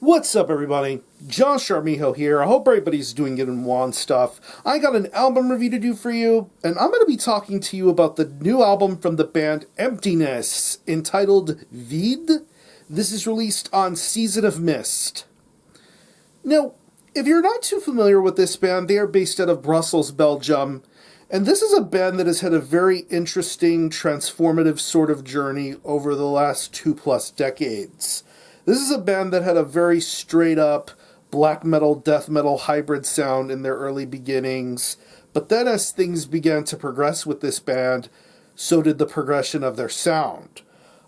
What's up, everybody? Josh Armijo here. I hope everybody's doing good and well and stuff. I got an album review to do for you, and I'm going to be talking to you about the new album from the band Emptiness, entitled Vide. This is released on Season of Mist. Now, if you're not too familiar with this band, they are based out of Brussels, Belgium, and this is a band that has had a very interesting, transformative sort of journey over the last 2+ decades. This is a band that had a very straight-up black metal, death metal hybrid sound in their early beginnings, but then as things began to progress with this band, so did the progression of their sound.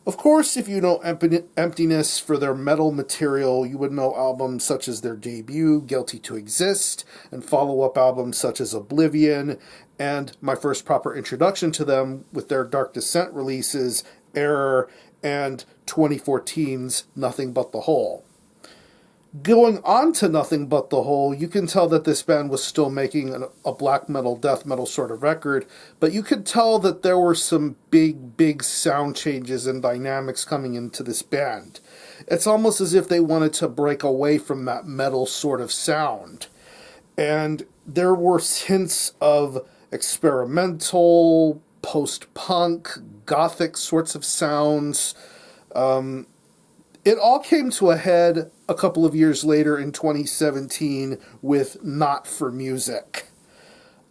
Of course, if you know Emptiness for their metal material, you would know albums such as their debut, Guilty to Exist, and follow-up albums such as Oblivion, and my first proper introduction to them with their Dark Descent releases, Error, and 2014's Nothing But the Whole. Going on to Nothing But the Whole, you can tell that this band was still making a black metal, death metal sort of record, but you could tell that there were some big sound changes and dynamics coming into this band. It's almost as if they wanted to break away from that metal sort of sound. And there were hints of experimental, post-punk, gothic sorts of sounds. It all came to a head a couple of years later in 2017 with Not For Music.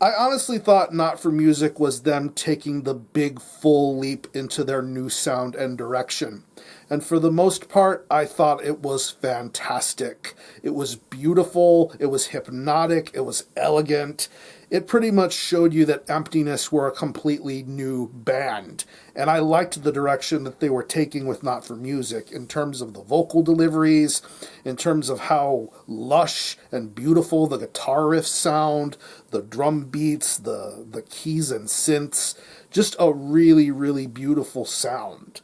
I honestly thought Not For Music was them taking the big full leap into their new sound and direction. And for the most part, I thought it was fantastic. It was beautiful, it was hypnotic, it was elegant. It pretty much showed you that Emptiness were a completely new band. And I liked the direction that they were taking with Not For Music in terms of the vocal deliveries, in terms of how lush and beautiful the guitar riffs sound, the drum beats, the keys and synths. Just a really beautiful sound.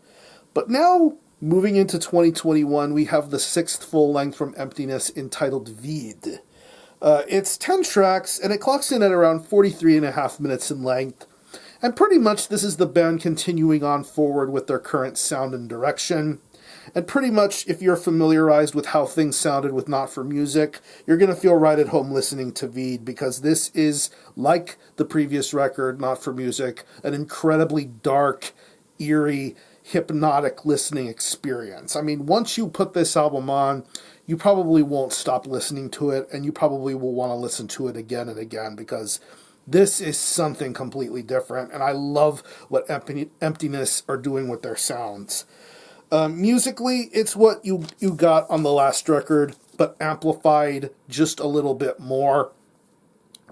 But now, moving into 2021, we have the 6th full length from Emptiness entitled Vide. It's 10 tracks, and it clocks in at around 43.5 minutes in length. And pretty much this is the band continuing on forward with their current sound and direction. And pretty much, if you're familiarized with how things sounded with Not For Music, you're going to feel right at home listening to Vide, because this is, like the previous record, Not For Music, an incredibly dark, eerie, hypnotic listening experience. I mean, once you put this album on, you probably won't stop listening to it, and you probably will want to listen to it again and again, because this is something completely different, and I love what Emptiness are doing with their sounds. Musically, it's what you got on the last record, but amplified just a little bit more.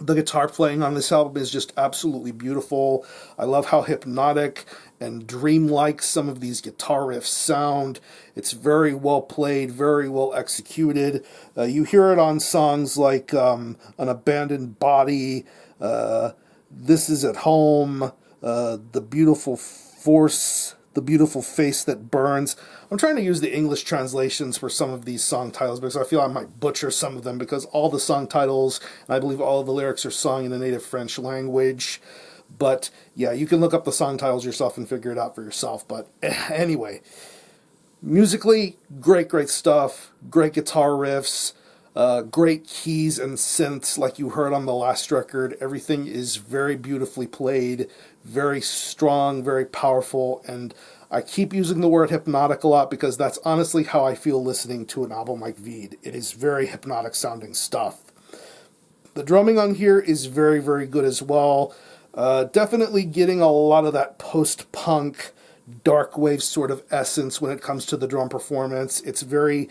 The guitar playing on this album is just absolutely beautiful. I love how hypnotic and dreamlike some of these guitar riffs sound. It's very well played, very well executed. You hear it on songs like An Abandoned Body, This Is At Home, The Beautiful Force, The Beautiful Face That Burns. I'm trying to use the English translations for some of these song titles because I feel I might butcher some of them, because all the song titles, and I believe all of the lyrics, are sung in the native French language. But yeah, you can look up the song titles yourself and figure it out for yourself. But anyway, musically, great stuff. Great guitar riffs. Great keys and synths like you heard on the last record. Everything is very beautifully played, very strong, very powerful, and I keep using the word hypnotic a lot because that's honestly how I feel listening to an album like Vide. It is very hypnotic sounding stuff. The drumming on here is very good as well. Definitely getting a lot of that post-punk, dark wave sort of essence when it comes to the drum performance. It's very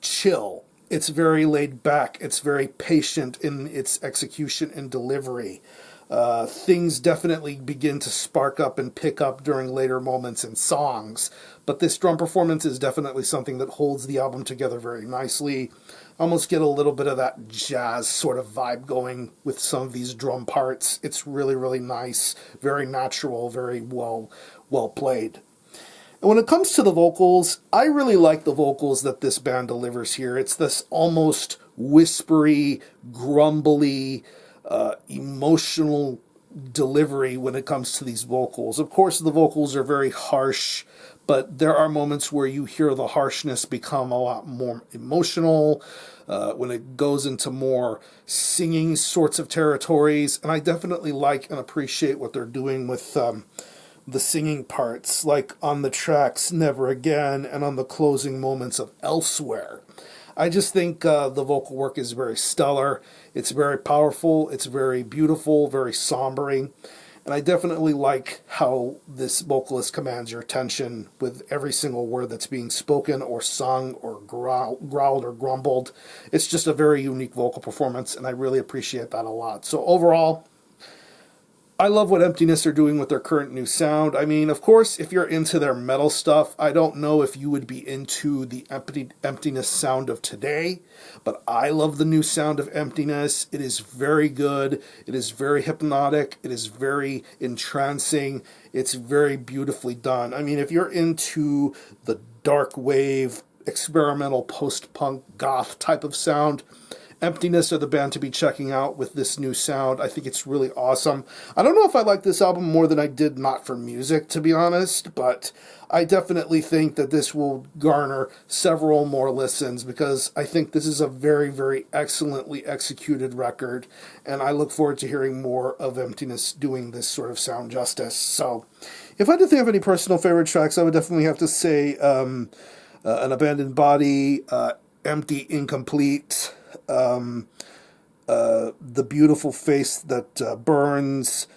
chill. It's very laid back. It's very patient in its execution and delivery. Things definitely begin to spark up and pick up during later moments in songs. But this drum performance is definitely something that holds the album together very nicely. Almost get a little bit of that jazz sort of vibe going with some of these drum parts. It's really nice, very natural, very well played. And when it comes to the vocals, I really like the vocals that this band delivers here. It's this almost whispery, grumbly, emotional delivery when it comes to these vocals. Of course, the vocals are very harsh, but there are moments where you hear the harshness become a lot more emotional, when it goes into more singing sorts of territories. And I definitely like and appreciate what they're doing with the singing parts, like on the tracks Never Again and on the closing moments of Elsewhere. I just think the vocal work is very stellar. It's very powerful. It's very beautiful, very sombering. And I definitely like how this vocalist commands your attention with every single word that's being spoken or sung or growled or grumbled. It's just a very unique vocal performance, and I really appreciate that a lot. So overall, I love what Emptiness are doing with their current new sound. I mean, of course, if you're into their metal stuff, I don't know if you would be into the Emptiness sound of today, but I love the new sound of Emptiness. It is very good. It is very hypnotic. It is very entrancing. It's very beautifully done. I mean, if you're into the dark wave, experimental post-punk goth type of sound, Emptiness are the band to be checking out with this new sound. I think it's really awesome. I don't know if I like this album more than I did Not for Music, to be honest, but I definitely think that this will garner several more listens because I think this is a very, very excellently executed record, and I look forward to hearing more of Emptiness doing this sort of sound justice. So, if I had to think of any personal favorite tracks, I would definitely have to say An Abandoned Body, Empty Incomplete, The Beautiful Face That Burns,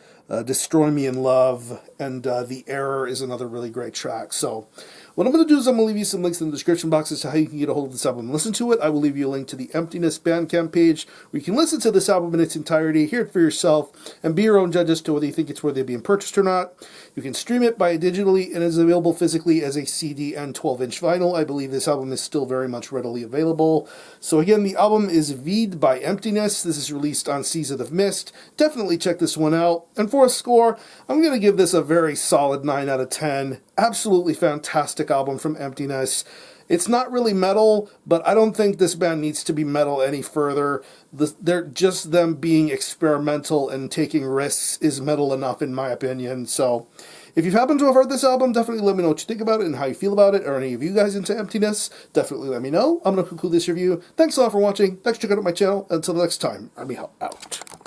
Destroy Me in Love, and The Error is another really great track. So what I'm going to do is I'm going to leave you some links in the description box as to how you can get a hold of this album and listen to it. I will leave you a link to the Emptiness Bandcamp page where you can listen to this album in its entirety, hear it for yourself, and be your own judge as to whether you think it's worthy of being purchased or not. You can stream it, buy it digitally, and it is available physically as a CD and 12-inch vinyl. I believe this album is still very much readily available. So again, the album is Vide by Emptiness. This is released on Season of Mist. Definitely check this one out. And for a score, I'm going to give this a very solid 9 out of 10. Absolutely fantastic album from Emptiness. It's not really metal, but I don't think this band needs to be metal any further. They're just them being experimental and taking risks is metal enough, in my opinion. So, if you happen to have heard this album, definitely let me know what you think about it and how you feel about it. Or any of you guys into Emptiness, definitely let me know. I'm going to conclude this review. Thanks a lot for watching. Thanks for checking out my channel. Until the next time, Army out.